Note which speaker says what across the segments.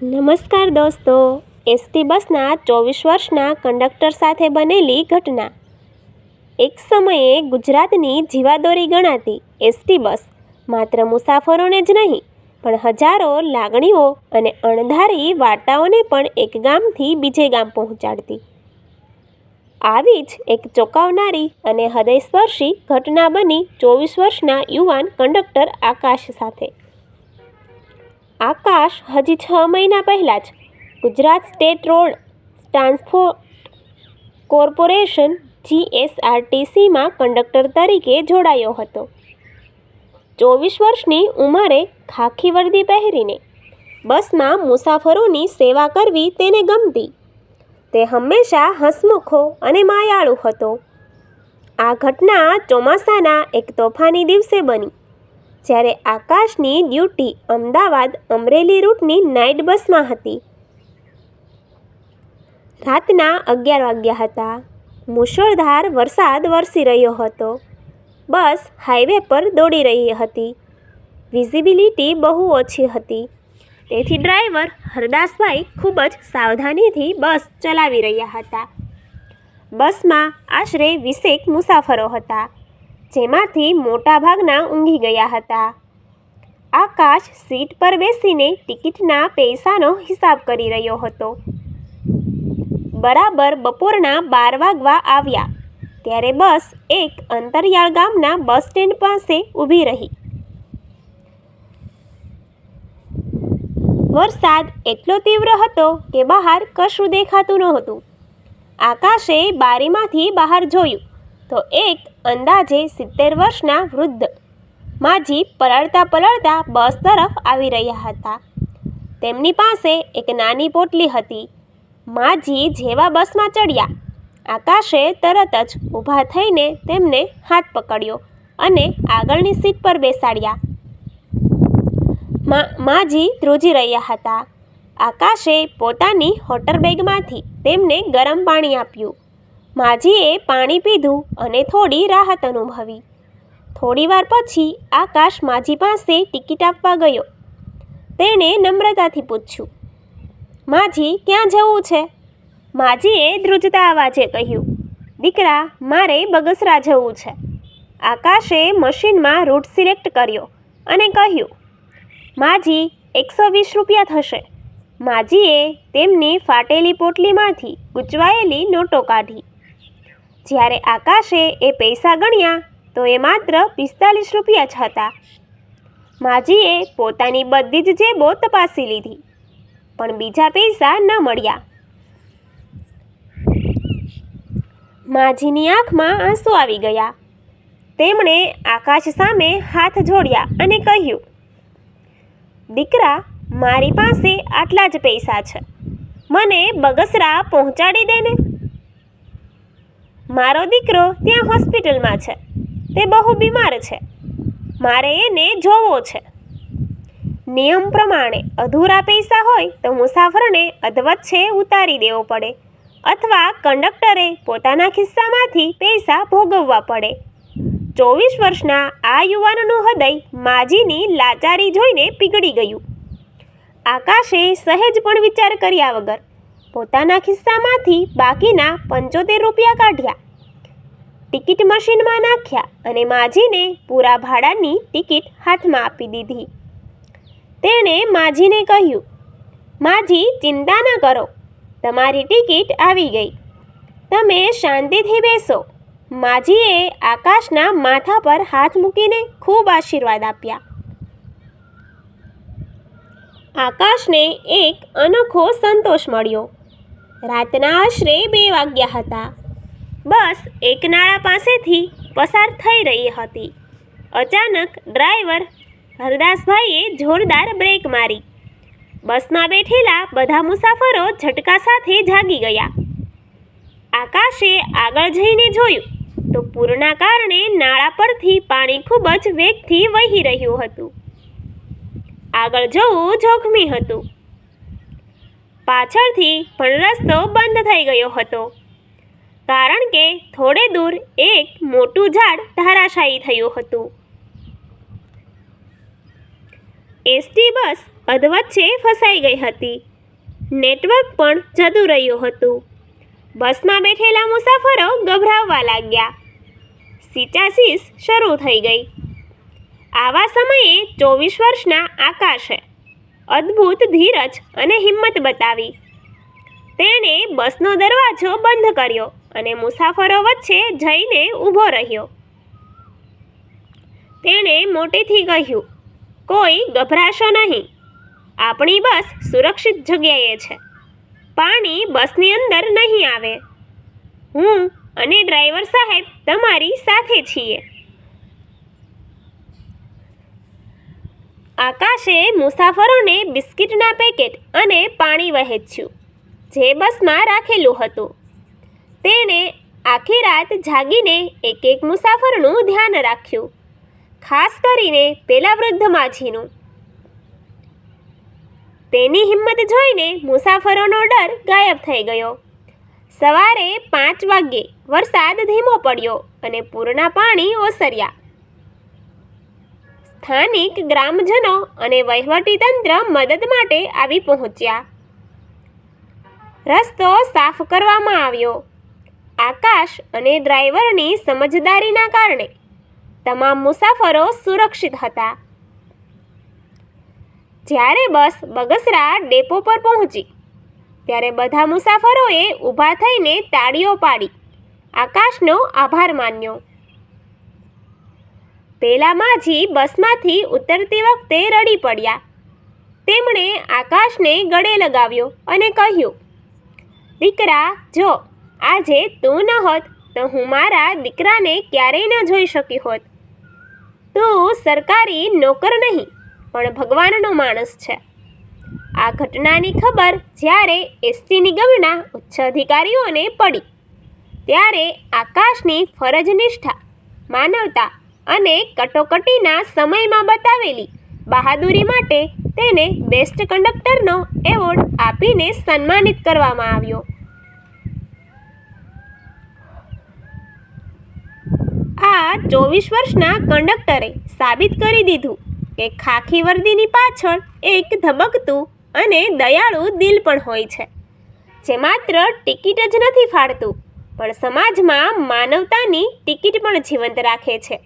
Speaker 1: નમસ્કાર દોસ્તો, એસટી બસના 24 વર્ષના કંડક્ટર સાથે બનેલી ઘટના. એક સમયે ગુજરાતની જીવાદોરી ગણાતી એસટી બસ માત્ર મુસાફરોને જ નહીં પણ હજારો લાગણીઓ અને અણધારી વાર્તાઓને પણ એક ગામથી બીજે ગામ પહોંચાડતી. આવી જ એક ચોંકાવનારી અને હૃદયસ્પર્શી ઘટના બની 24 વર્ષના યુવાન કંડક્ટર આકાશ સાથે. આકાશ હજી 6 મહિના પહેલાં જ Gujarat state road transport corporation GSRTCમાં કંડક્ટર તરીકે જોડાયો હતો. 24 વર્ષની ઉંમરે ખાખી વર્દી પહેરીને બસમાં મુસાફરોની સેવા કરવી તેને ગમતી. તે હંમેશા હસમુખો અને માયાળુ હતો. આ ઘટના ચોમાસાના એક તોફાની દિવસે બની, જ્યારે આકાશની ડ્યુટી અમદાવાદ અમરેલી રૂટની નાઇટ બસમાં હતી. રાતના 11 વાગ્યા હતા. મુશળધાર વરસાદ વરસી રહ્યો હતો. બસ હાઈવે પર દોડી રહી હતી. વિઝિબિલિટી બહુ ઓછી હતી, તેથી ડ્રાઈવર હરદાસભાઈ ખૂબ જ સાવધાનીથી બસ ચલાવી રહ્યા હતા. બસમાં આશરે 20 મુસાફરો હતા, જેમાંથી મોટાભાગના ઊંઘી ગયા હતા. આકાશ સીટ પર બેસીને ટિકિટના પૈસાનો હિસાબ કરી રહ્યો હતો. બરાબર બપોરના 12 વાગવા આવ્યા ત્યારે બસ એક અંતરિયાળ ગામના બસ સ્ટેન્ડ પાસે ઊભી રહી. વરસાદ એટલો તીવ્ર હતો કે બહાર કશું દેખાતું નહોતું. આકાશે બારીમાંથી બહાર જોયું તો એક અંદાજે 70 વર્ષના વૃદ્ધ માજી પલળતા પલળતા બસ તરફ આવી રહ્યા હતા. તેમની પાસે એક નાની પોટલી હતી. માજી જેવા બસમાં ચડ્યા, આકાશે તરત જ ઊભા થઈને તેમને હાથ પકડ્યો અને આગળની સીટ પર બેસાડ્યા. માજી ધ્રુજી રહ્યા હતા. આકાશે પોતાની હોટર બેગમાંથી તેમને ગરમ પાણી આપ્યું. માજીએ પાણી પીધું અને થોડી રાહત અનુભવી. થોડીવાર પછી આકાશ માજી પાસે ટિકિટ આપવા ગયો. તેણે નમ્રતાથી પૂછ્યું, માજી, ક્યાં જવું છે? માજીએ ધ્રુજતા અવાજે કહ્યું, દીકરા, મારે બગસરા જવું છે. આકાશે મશીનમાં રૂટ સિલેક્ટ કર્યો અને કહ્યું, માજી, 120 રૂપિયા થશે. માજીએ તેમની ફાટેલી પોટલીમાંથી ગૂંચવાયેલી નોટો કાઢી. જ્યારે આકાશે એ પૈસા ગણ્યા તો એ માત્ર 45 રૂપિયા જ હતા. માજીએ પોતાની બધી જ જેબો તપાસી લીધી, પણ બીજા પૈસા ન મળ્યા. માજીની આંખમાં આંસુ આવી ગયા. તેમણે આકાશ સામે હાથ જોડ્યા અને કહ્યું, દીકરા, મારી પાસે આટલા જ પૈસા છે. મને બગસરા પહોંચાડી દે ને. મારો દીકરો ત્યાં હોસ્પિટલમાં છે. તે બહુ બીમાર છે. મારે એને જોવો છે. નિયમ પ્રમાણે અધૂરા પૈસા હોય તો મુસાફરને અધવચ્ચે ઉતારી દેવો પડે અથવા કંડક્ટરે પોતાના ખિસ્સામાંથી પૈસા ભોગવવા પડે. 24 વર્ષના આ યુવાનનું હૃદય માજીની લાચારી જોઈને પીગળી ગયું. આકાશે સહેજ પણ વિચાર કર્યા વગર પોતાના ખિસ્સામાંથી બાકીના 75 રૂપિયા કાઢ્યા, ટિકિટ મશીનમાં નાખ્યા અને માજીને પૂરા ભાડાની ટિકિટ હાથમાં આપી દીધી. તેણે માજીને કહ્યું, માજી, ચિંતા ન કરો, તમારી ટિકિટ આવી ગઈ. તમે શાંતિથી બેસો. માજીએ આકાશના માથા પર હાથ મૂકીને ખૂબ આશીર્વાદ આપ્યા. આકાશને એક અનોખો સંતોષ મળ્યો. રાતના આશરે 2 વાગ્યા હતા. બસ એક નાળા પાસેથી પસાર થઈ રહી હતી. અચાનક ડ્રાઈવર હરદાસભાઈએ જોરદાર બ્રેક મારી. બસમાં બેઠેલા બધા મુસાફરો ઝટકા સાથે જાગી ગયા. આકાશે આગળ જઈને જોયું તો પૂરના કારણે નાળા પરથી પાણી ખૂબ જ વેગથી વહી રહ્યું હતું. આગળ જવું જોખમી હતું. પાછળથી પણ રસ્તો બંધ થઈ ગયો હતો, કારણ કે થોડે દૂર એક મોટું ઝાડ ધરાશાયી થયું હતું. એસટી બસ અધવચ્ચે ફસાઈ ગઈ હતી. નેટવર્ક પણ જતું રહ્યું હતું. બસમાં બેઠેલા મુસાફરો ગભરાવવા લાગ્યા. સિંચાશીસ શરૂ થઈ ગઈ. આવા સમયે 24 વર્ષના આકાશે અદ્ભુત ધીરજ અને હિંમત બતાવી. તેણે બસનો દરવાજો બંધ કર્યો અને મુસાફરો વચ્ચે જઈને ઊભો રહ્યો. તેણે મોટેથી કહ્યું, કોઈ ગભરાશો નહીં. આપણી બસ સુરક્ષિત જગ્યાએ છે. પાણી બસની અંદર નહીં આવે. હું અને ડ્રાઈવર સાહેબ તમારી સાથે છીએ. આકાશે મુસાફરોને બિસ્કિટના પેકેટ અને પાણી વહેંચ્યું, જે બસમાં રાખેલું હતું. તેણે આખી રાત જાગીને એક એક મુસાફરનું ધ્યાન રાખ્યું, ખાસ કરીને પેલા વૃદ્ધ માજીનું. તેની હિંમત જોઈને મુસાફરોનો ડર ગાયબ થઈ ગયો. સવારે 5 વાગ્યે વરસાદ ધીમો પડ્યો અને પૂરના પાણી ઓસર્યા. સ્થાનિક ગ્રામજનો અને વહીવટીતંત્ર મદદ માટે આવી પહોંચ્યા. રસ્તો સાફ કરવામાં આવ્યો. આકાશ અને ડ્રાઈવરની સમજદારીના કારણે તમામ મુસાફરો સુરક્ષિત હતા. જ્યારે બસ બગસરા ડેપો પર પહોંચી ત્યારે બધા મુસાફરોએ ઊભા થઈને તાળીઓ પાડી આકાશનો આભાર માન્યો. પેલા માજી બસમાંથી ઉતરતી વખતે રડી પડ્યા. તેમણે આકાશને ગળે લગાવ્યો અને કહ્યું, દીકરા, જો આજે તું ન હોત તો હું મારા દીકરાને ક્યારેય ન જોઈ શકી હોત. તું સરકારી નોકર નહીં પણ ભગવાનનો માણસ છે. આ ઘટનાની ખબર જ્યારે એસટી નિગમના ઉચ્ચ અધિકારીઓને પડી ત્યારે આકાશની ફરજ નિષ્ઠા, માનવતા અને કટોકટીના સમયમાં બતાવેલી બહાદુરી માટે તેને બેસ્ટ કંડક્ટરનો એવોર્ડ આપીને સન્માનિત કરવામાં આવ્યો. આ 24 વર્ષના કંડક્ટરે સાબિત કરી દીધું કે ખાખી વર્દીની પાછળ એક ધબકતું અને દયાળુ દિલ પણ હોય છે, જે માત્ર ટિકિટ જ નથી ફાડતું પણ સમાજમાં માનવતાની ટિકિટ પણ જીવંત રાખે છે.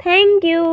Speaker 1: Thank you.